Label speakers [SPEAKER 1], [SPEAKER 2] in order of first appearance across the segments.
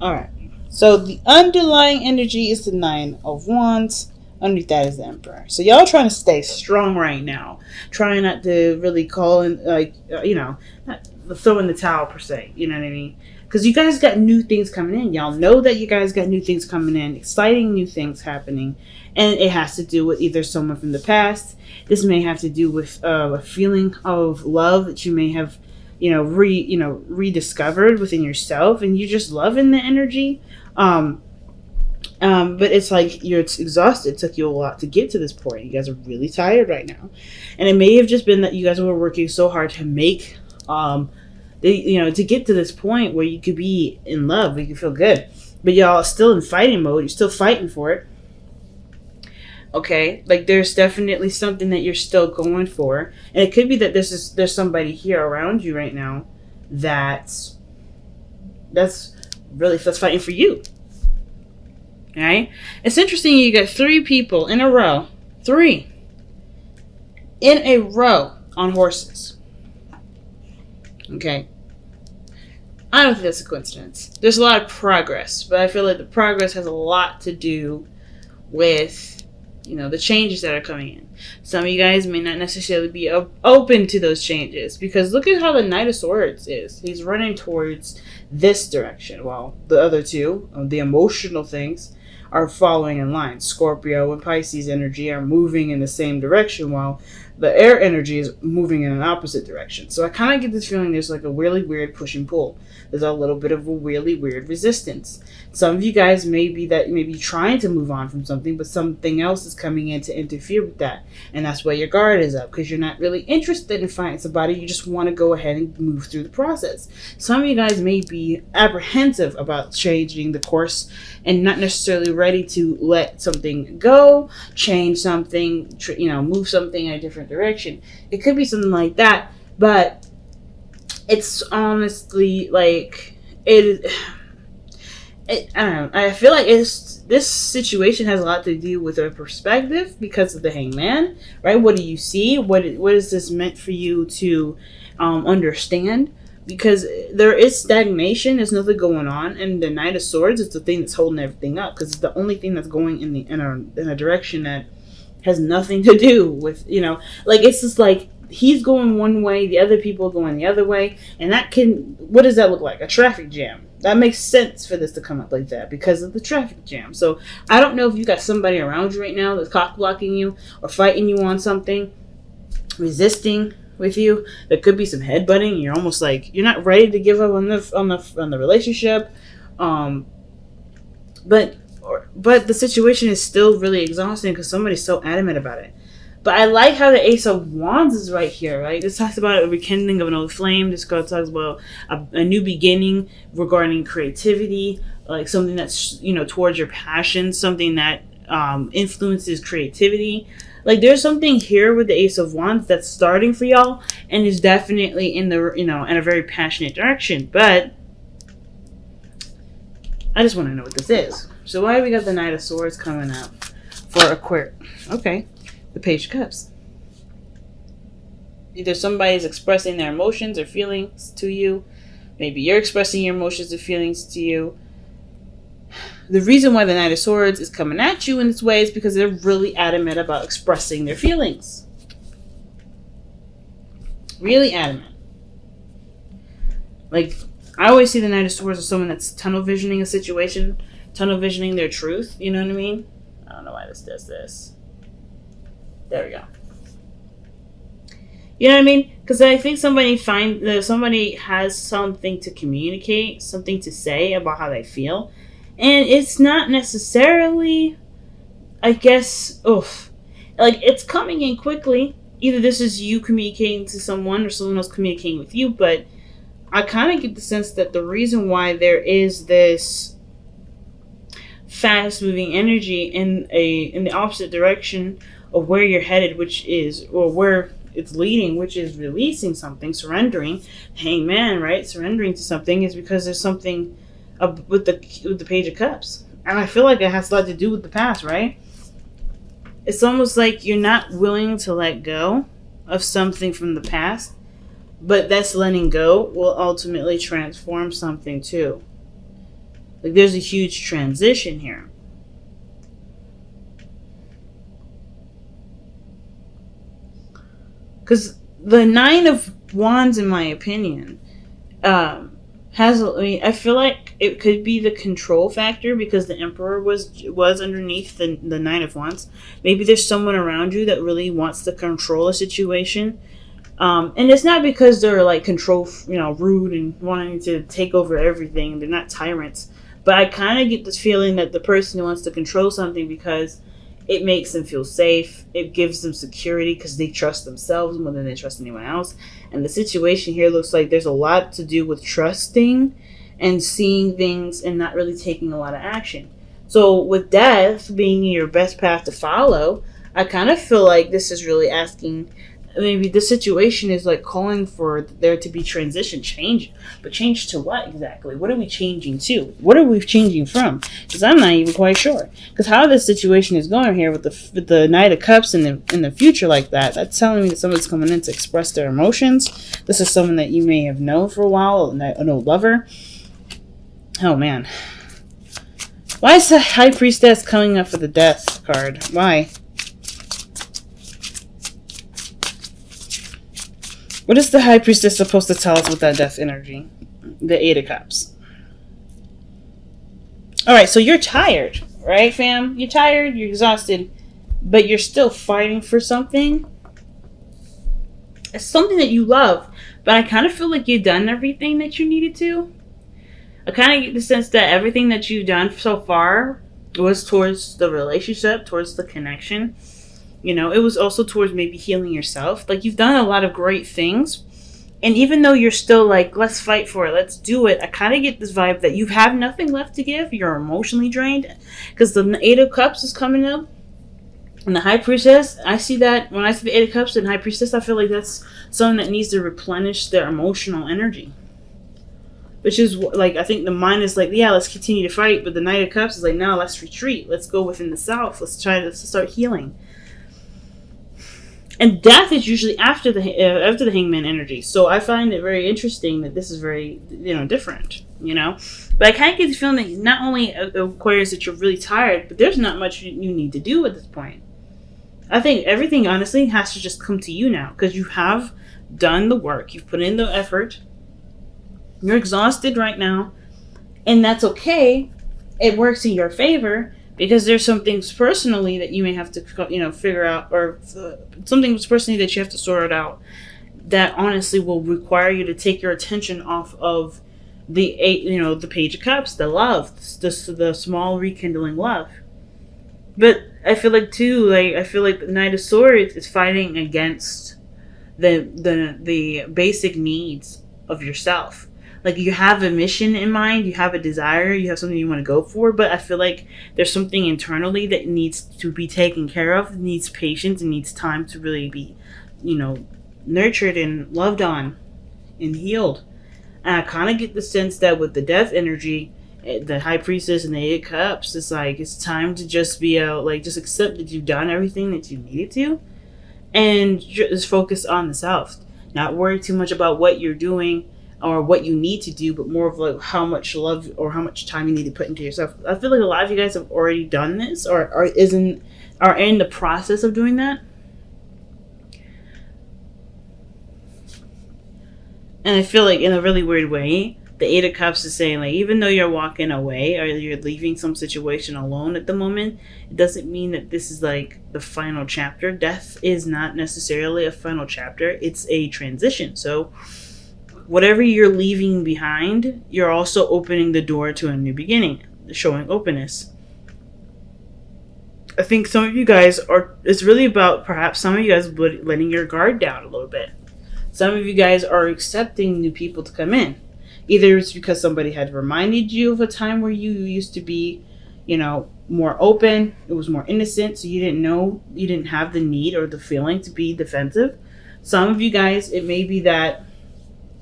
[SPEAKER 1] All right. So the underlying energy is the Nine of Wands. Underneath that is the Emperor. So y'all trying to stay strong right now. Trying not to really call in, like, not throw in the towel per se. You know what I mean? Because you guys got new things coming in. Y'all know that you guys got new things coming in. Exciting new things happening. And it has to do with either someone from the past. This may have to do with a feeling of love that you may have rediscovered within yourself, and you're just loving the energy. um but it's like you're exhausted. It took you a lot to get to this point. You guys are really tired right now, and it may have just been that you guys were working so hard to make to get to this point where you could be in love, where you could feel good, but y'all are still in fighting mode. You're still fighting for it. Okay, like there's definitely something that you're still going for, and it could be that there's somebody here around you right now that's that's fighting for you. All right, it's interesting. You got three people in a row, three in a row on horses. Okay, I don't think that's a coincidence. There's a lot of progress, but I feel like the progress has a lot to do with the changes that are coming in. Some of you guys may not necessarily be open to those changes, because look at how the Knight of Swords is. He's running towards this direction, while the other two, the emotional things, are following in line. Scorpio and Pisces energy are moving in the same direction, while the air energy is moving in an opposite direction. So I kind of get this feeling there's like a really weird push and pull. There's a little bit of a really weird resistance. Some of you guys may be trying to move on from something, but something else is coming in to interfere with that. And that's why your guard is up, because you're not really interested in finding somebody. You just want to go ahead and move through the process. Some of you guys may be apprehensive about changing the course and not necessarily ready to let something go, change something, move something in a different direction. It could be something like that, but it's honestly like I don't know. I feel like this situation has a lot to do with a perspective because of the Hangman, right? What do you see? What is this meant for you to understand? Because there is stagnation. There's nothing going on, and the Knight of Swords is the thing that's holding everything up, because it's the only thing that's going in a direction that has nothing to do with like, it's just like he's going one way, the other people are going the other way, and what does that look like? A traffic jam. That makes sense for this to come up like that because of the traffic jam. So I don't know if you got somebody around you right now that's cock blocking you or fighting you on something, resisting with you. There could be some headbutting. You're almost like you're not ready to give up on the relationship, but the situation is still really exhausting because somebody's so adamant about it. But I like how the Ace of Wands is right here, right? This talks about a rekindling of an old flame. This card talks about a new beginning regarding creativity, like something that's, towards your passion, something that influences creativity. Like there's something here with the Ace of Wands that's starting for y'all and is definitely in a very passionate direction. But I just want to know what this is. So why do we got the Knight of Swords coming up for Aquarius? Okay. The Page of Cups. Either somebody's expressing their emotions or feelings to you. Maybe you're expressing your emotions or feelings to you. The reason why the Knight of Swords is coming at you in this way is because they're really adamant about expressing their feelings. Really adamant. Like, I always see the Knight of Swords as someone that's tunnel visioning a situation, tunnel visioning their truth. You know what I mean? I don't know why this does this. There we go. You know what I mean? Because I think somebody has something to communicate, something to say about how they feel. And it's not necessarily, I guess, like it's coming in quickly. Either this is you communicating to someone or someone else communicating with you. But I kind of get the sense that the reason why there is this fast moving energy in the opposite direction of where you're headed, or where it's leading, which is releasing something, surrendering, Hangman, right? Surrendering to something is because there's something with the Page of Cups, and I feel like it has a lot to do with the past, right? It's almost like you're not willing to let go of something from the past, but that's letting go will ultimately transform something too. Like, there's a huge transition here. Because the Nine of Wands, in my opinion, has, I mean, I feel like it could be the control factor, because the Emperor was underneath the Nine of Wands. Maybe there's someone around you that really wants to control a situation. And it's not because they're like rude and wanting to take over everything. They're not tyrants. But I kind of get this feeling that the person wants to control something because it makes them feel safe. It gives them security because they trust themselves more than they trust anyone else. And the situation here looks like there's a lot to do with trusting and seeing things and not really taking a lot of action. So with death being your best path to follow, I kind of feel like this is really asking, maybe the situation is like calling for there to be transition, change. But change to what exactly? What are we changing to? What are we changing from? Because I'm not even quite sure. Because how this situation is going here with the Knight of Cups in the future like that, that's telling me that someone's coming in to express their emotions. This is someone that you may have known for a while, an old lover. Oh man. Why is the High Priestess coming up for the Death card? Why? What is the High Priestess supposed to tell us with that death energy? The Eight of Cups. Alright, so you're tired, right, fam? You're tired, you're exhausted, but you're still fighting for something. It's something that you love, but I kind of feel like you've done everything that you needed to. I kind of get the sense that everything that you've done so far was towards the relationship, towards the connection. You know, it was also towards maybe healing yourself. Like, you've done a lot of great things. And even though you're still like, let's fight for it, let's do it, I kind of get this vibe that you have nothing left to give. You're emotionally drained. Because the Eight of Cups is coming up. And the High Priestess, I see that. When I see the Eight of Cups and High Priestess, I feel like that's someone that needs to replenish their emotional energy. Which is, like, I think the mind is like, yeah, let's continue to fight. But the Knight of Cups is like, no, let's retreat. Let's go within the self. Let's try to start healing. And death is usually after the Hangman energy. So I find it very interesting that this is very, different, But I kind of get the feeling that not only Aquarius that you're really tired, but there's not much you need to do at this point. I think everything, honestly, has to just come to you now. Because you have done the work. You've put in the effort. You're exhausted right now. And that's okay. It works in your favor. Because there's some things personally that you may have to, figure out, or some things personally that you have to sort out that honestly will require you to take your attention off of the the Page of Cups, the love, the small rekindling love. But I feel like too, the Knight of Swords is fighting against the basic needs of yourself. Like, you have a mission in mind, you have a desire, you have something you want to go for, but I feel like there's something internally that needs to be taken care of, needs patience, and needs time to really be, nurtured and loved on and healed. And I kind of get the sense that with the death energy, the High Priestess and the Eight of Cups, it's like, it's time to just be just accept that you've done everything that you needed to, and just focus on the self. Not worry too much about what you're doing, or what you need to do, but more of like how much love or how much time you need to put into yourself. I feel like a lot of you guys have already done this, or are in the process of doing that. And I feel like in a really weird way, the Eight of Cups is saying, like, even though you're walking away or you're leaving some situation alone at the moment, it doesn't mean that this is like the final chapter. Death is not necessarily a final chapter. It's a transition. So whatever you're leaving behind, you're also opening the door to a new beginning, showing openness. I think some of you guys it's really about perhaps some of you guys letting your guard down a little bit. Some of you guys are accepting new people to come in. Either it's because somebody had reminded you of a time where you used to be, more open, it was more innocent, so you didn't have the need or the feeling to be defensive. Some of you guys, it may be that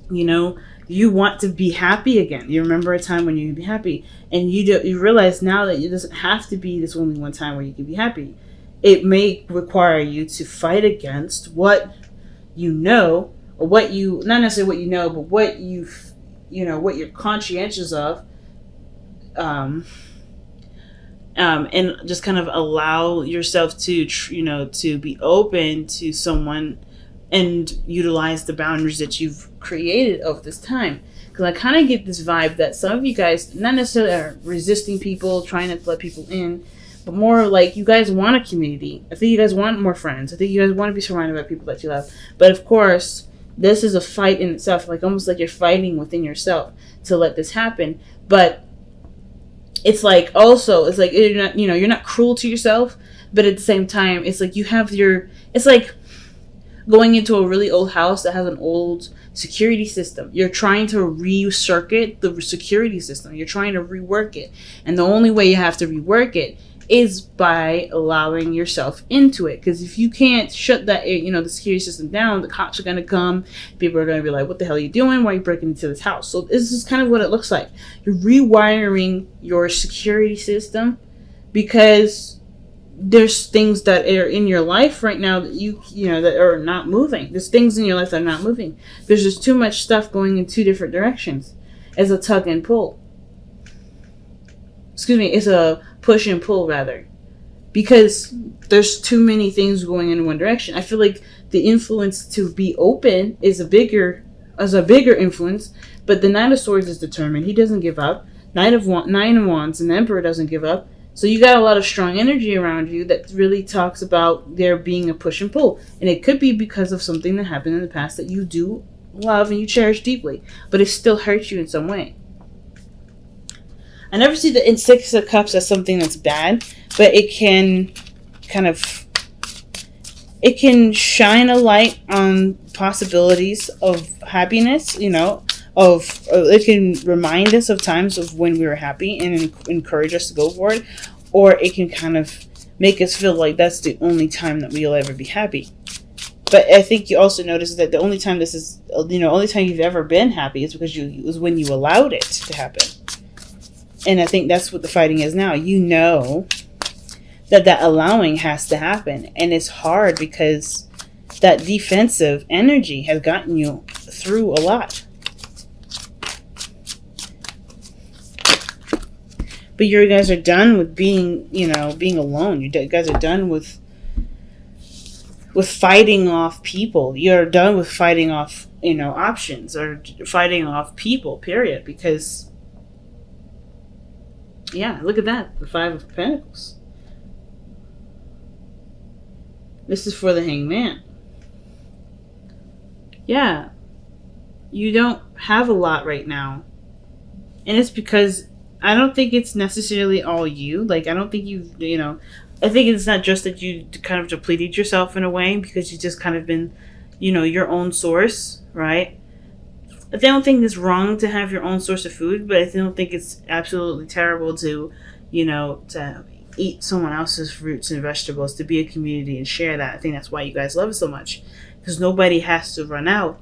[SPEAKER 1] you want to be happy again. You remember a time when you could be happy, and you realize now that it doesn't have to be this only one time where you can be happy. It may require you to fight against what you know, or what you, not necessarily what you know, but what what you're conscientious of and just kind of allow yourself to to be open to someone and utilize the boundaries that you've created over this time. Because I kind of get this vibe that some of you guys not necessarily are resisting people, trying to let people in, but more like you guys want a community. I think you guys want more friends. I think you guys want to be surrounded by people that you love. But of course, this is a fight in itself, like almost like you're fighting within yourself to let this happen. But it's like also, it's like you're not, you're not cruel to yourself, but at the same time, it's like you have it's like going into a really old house that has an old security system. You're trying to recircuit the security system. You're trying to rework it. And the only way you have to rework it is by allowing yourself into it. Because if you can't shut that, the security system down, the cops are going to come. People are going to be like, what the hell are you doing? Why are you breaking into this house? So this is kind of what it looks like. You're rewiring your security system because there's things that are in your life right now that that are not moving. There's things in your life that are not moving. There's just too much stuff going in two different directions. It's a tug and pull. It's a push and pull rather. Because there's too many things going in one direction. I feel like the influence to be open is a bigger influence, but the Knight of Swords is determined. He doesn't give up. Nine of Wands and the Emperor doesn't give up. So you got a lot of strong energy around you that really talks about there being a push and pull. And it could be because of something that happened in the past that you do love and you cherish deeply, but it still hurts you in some way. I never see the Six of Cups as something that's bad, but it can it can shine a light on possibilities of happiness, it can remind us of times of when we were happy and encourage us to go for it, or it can kind of make us feel like that's the only time that we'll ever be happy. But I think you also notice that the only time only time you've ever been happy is because it was when you allowed it to happen. And I think that's what the fighting is now. That allowing has to happen, and it's hard because that defensive energy has gotten you through a lot. But you guys are done with being alone. You guys are done with fighting off people. You're done with fighting off, options or fighting off people, period. Because, yeah, look at that. The Five of Pentacles. This is for the Hangman. Yeah. You don't have a lot right now. And it's because I don't think it's necessarily all you. Like, I don't think I think it's not just that you kind of depleted yourself in a way because you just kind of been, your own source, right? I don't think it's wrong to have your own source of food, but I don't think it's absolutely terrible to, to eat someone else's fruits and vegetables, to be a community and share that. I think that's why you guys love it so much, because nobody has to run out.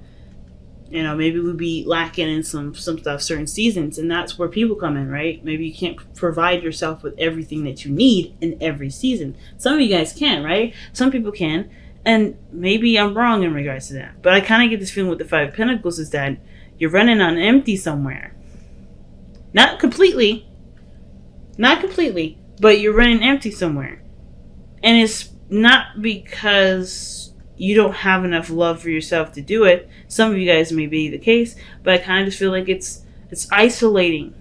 [SPEAKER 1] Maybe we'd be lacking in some stuff certain seasons, and that's where people come in, right? Maybe you can't provide yourself with everything that you need in every season. Some of you guys can, right? Some people can, and maybe I'm wrong in regards to that. But I kind of get this feeling with the Five of Pentacles is that you're running on empty somewhere. Not completely, but you're running empty somewhere. And it's not because you don't have enough love for yourself to do it. Some of you guys may be the case, but I kind of just feel like it's isolating.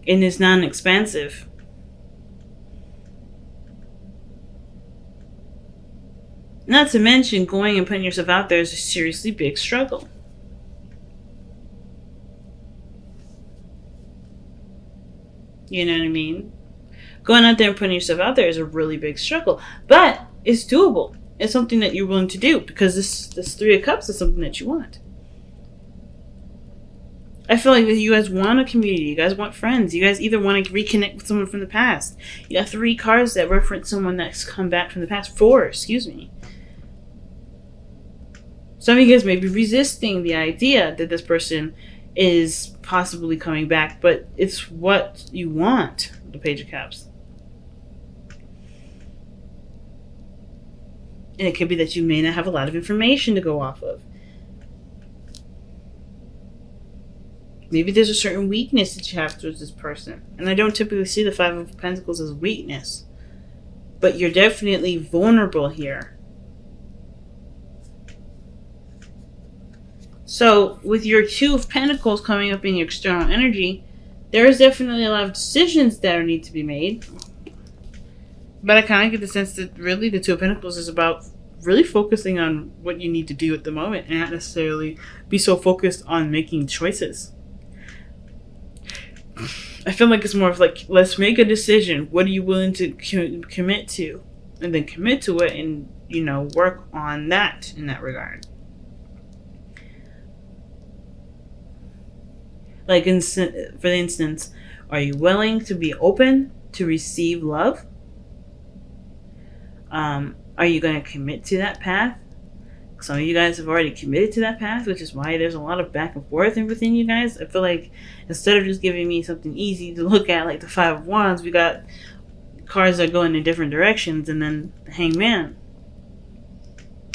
[SPEAKER 1] And it's non-expansive. Not to mention, going and putting yourself out there is a seriously big struggle. You know what I mean? Going out there and putting yourself out there is a really big struggle. But it's doable. It's something that you're willing to do because this Three of Cups is something that you want. I feel like you guys want a community. You guys want friends. You guys either want to reconnect with someone from the past. You got 3 cards that reference someone that's come back from the past. 4, excuse me. Some of you guys may be resisting the idea that this person is possibly coming back, but it's what you want, the Page of Cups. And it could be that you may not have a lot of information to go off of. Maybe there's a certain weakness that you have towards this person. And I don't typically see the Five of Pentacles as weakness. But you're definitely vulnerable here. So, with your Two of Pentacles coming up in your external energy, there is definitely a lot of decisions that need to be made. But I kind of get the sense that really the Two of Pentacles is about really focusing on what you need to do at the moment and not necessarily be so focused on making choices. I feel like it's more of like, let's make a decision. What are you willing to commit to? And then commit to it and, work on that in that regard. Like, for instance, are you willing to be open to receive love? Are you going to commit to that path? Some of you guys have already committed to that path, which is why there's a lot of back and forth within you guys. I feel like instead of just giving me something easy to look at, like the Five of Wands, we got cards that are going in different directions, and then the Hangman.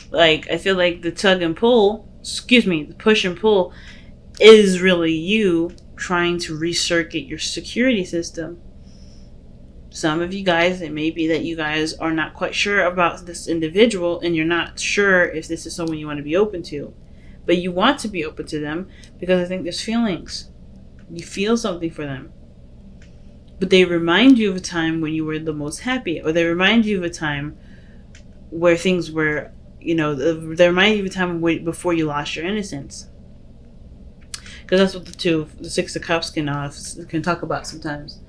[SPEAKER 1] Like, I feel like the the push and pull is really you trying to recircuit your security system. Some of you guys, it may be that you guys are not quite sure about this individual and you're not sure if this is someone you want to be open to. But you want to be open to them because I think there's feelings. You feel something for them. But they remind you of a time when you were the most happy. Or they remind you of a time where things were, they remind you of a time before you lost your innocence. Because that's what the Six of Cups can talk about sometimes.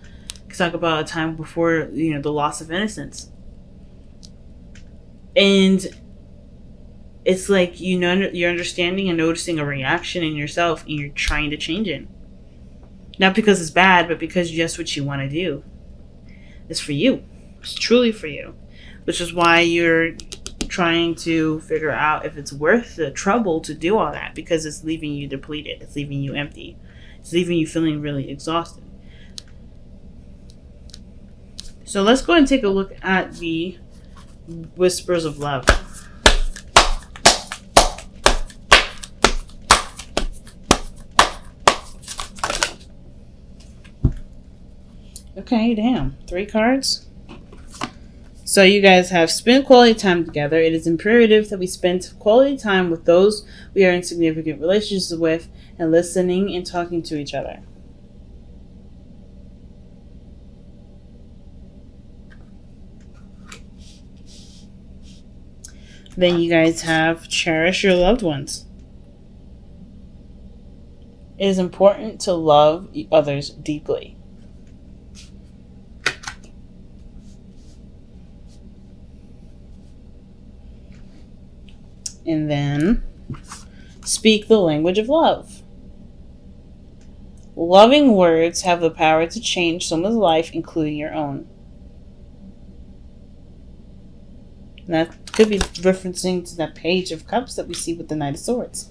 [SPEAKER 1] Talk about a time before the loss of innocence, and it's like you're understanding and noticing a reaction in yourself, and you're trying to change it, not because it's bad, but because that's what you want to do. It's for you. It's truly for you, which is why you're trying to figure out if it's worth the trouble to do all that, because it's leaving you depleted, it's leaving you empty, it's leaving you feeling really exhausted. So let's go and take a look at the Whispers of Love. Okay, damn. 3 cards. So you guys have spent quality time together. It is imperative that we spend quality time with those we are in significant relationships with and listening and talking to each other. Then you guys have cherish your loved ones. It is important to love others deeply. And then speak the language of love. Loving words have the power to change someone's life, including your own. And that could be referencing to that Page of Cups that we see with the Knight of Swords.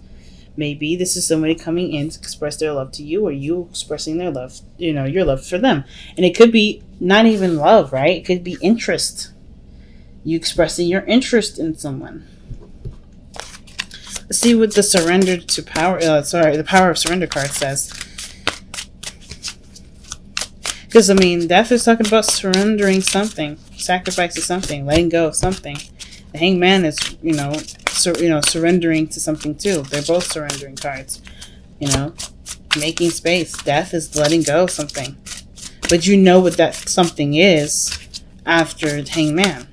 [SPEAKER 1] Maybe this is somebody coming in to express their love to you, or you expressing their love, your love for them. And it could be not even love, right? It could be interest. You expressing your interest in someone. Let's see what the the Power of Surrender card says. Because, death is talking about surrendering something, sacrificing something, letting go of something. The Hangman is, surrendering to something too. They're both surrendering cards. Making space. Death is letting go of something. But you know what that something is after the Hangman.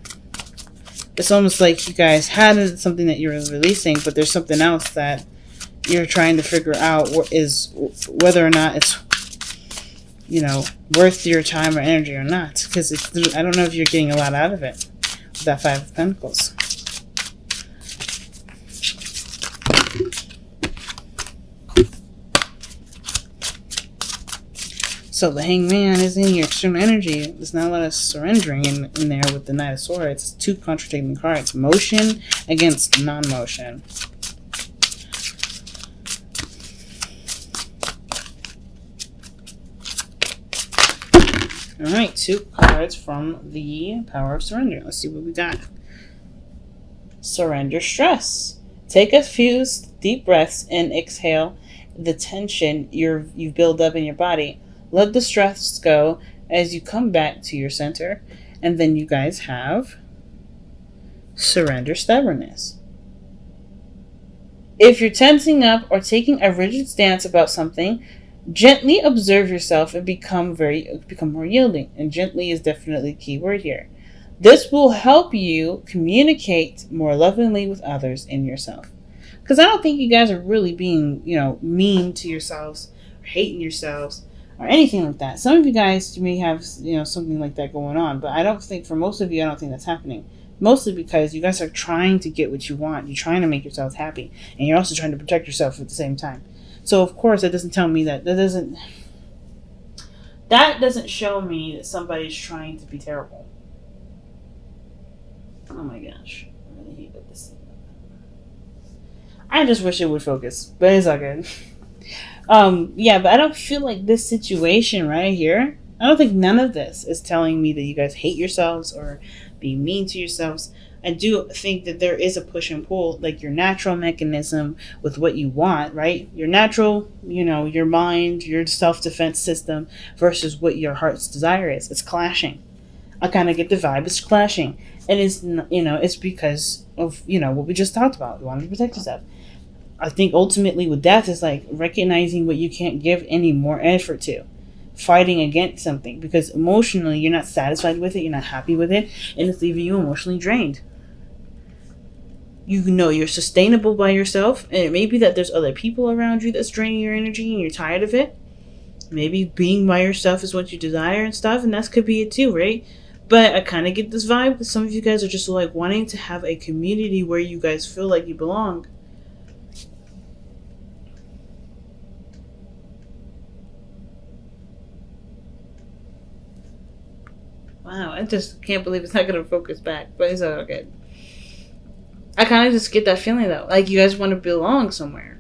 [SPEAKER 1] It's almost like you guys had something that you're releasing, but there's something else that you're trying to figure out is whether or not it's worth your time or energy or not. Because I don't know if you're getting a lot out of it with that Five of Pentacles. So the Hangman is in your external energy. There's not a lot of surrendering in there with the Knight of Swords. It's 2 contradicting cards. Motion against non-motion. Alright, 2 cards from the Power of Surrender. Let's see what we got. Surrender stress. Take a few deep breaths and exhale the tension you've built up in your body. Let the stress go as you come back to your center. And then you guys have surrender stubbornness. If you're tensing up or taking a rigid stance about something, gently observe yourself and become more yielding. And gently is definitely a key word here. This will help you communicate more lovingly with others and yourself. Because I don't think you guys are really being, mean to yourselves or hating yourselves or anything like that. Some of you guys may have, something like that going on, but I don't think, for most of you, I don't think that's happening. Mostly because you guys are trying to get what you want. You're trying to make yourselves happy. And you're also trying to protect yourself at the same time. So, of course, that doesn't tell me that doesn't show me that somebody's trying to be terrible. Oh my gosh. I really hate this thing. I just wish it would focus. But it's all good. But I don't feel like this situation right here, I don't think none of this is telling me that you guys hate yourselves or be mean to yourselves. I do think that there is a push and pull, like your natural mechanism with what you want, right? Your natural, your mind, your self-defense system versus what your heart's desire is. It's clashing. I kind of get the vibe. It's clashing. And it's because of, what we just talked about. You want to protect yourself. I think ultimately with death is like recognizing what you can't give any more effort to. Fighting against something because emotionally you're not satisfied with it, you're not happy with it, and it's leaving you emotionally drained. You're sustainable by yourself, and it may be that there's other people around you that's draining your energy and you're tired of it. Maybe being by yourself is what you desire and stuff, and that could be it too, right? But I kind of get this vibe that some of you guys are just like wanting to have a community where you guys feel like you belong. Wow, I just can't believe it's not going to focus back, but it's all good. I kind of just get that feeling, though. Like, you guys want to belong somewhere.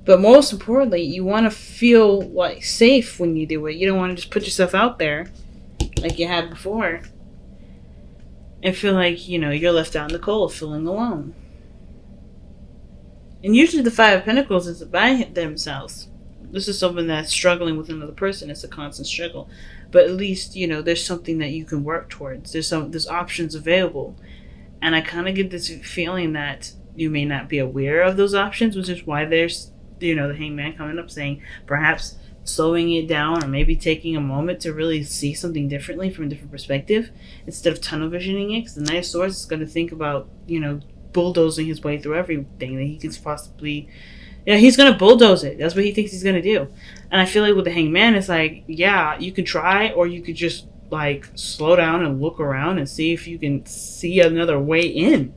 [SPEAKER 1] But most importantly, you want to feel, like, safe when you do it. You don't want to just put yourself out there like you had before and feel like, you're left out in the cold, feeling alone. And usually the Five of Pentacles is by themselves. This is someone that's struggling with another person. It's a constant struggle. But at least, there's something that you can work towards. There's options available. And I kind of get this feeling that you may not be aware of those options, which is why there's, the Hangman coming up saying perhaps slowing it down or maybe taking a moment to really see something differently from a different perspective instead of tunnel visioning it. Because the Knight of Swords is going to think about, bulldozing his way through everything that he could possibly... he's going to bulldoze it. That's what he thinks he's going to do. And I feel like with the Hangman, it's like, yeah, you could try, or you could just, like, slow down and look around and see if you can see another way in.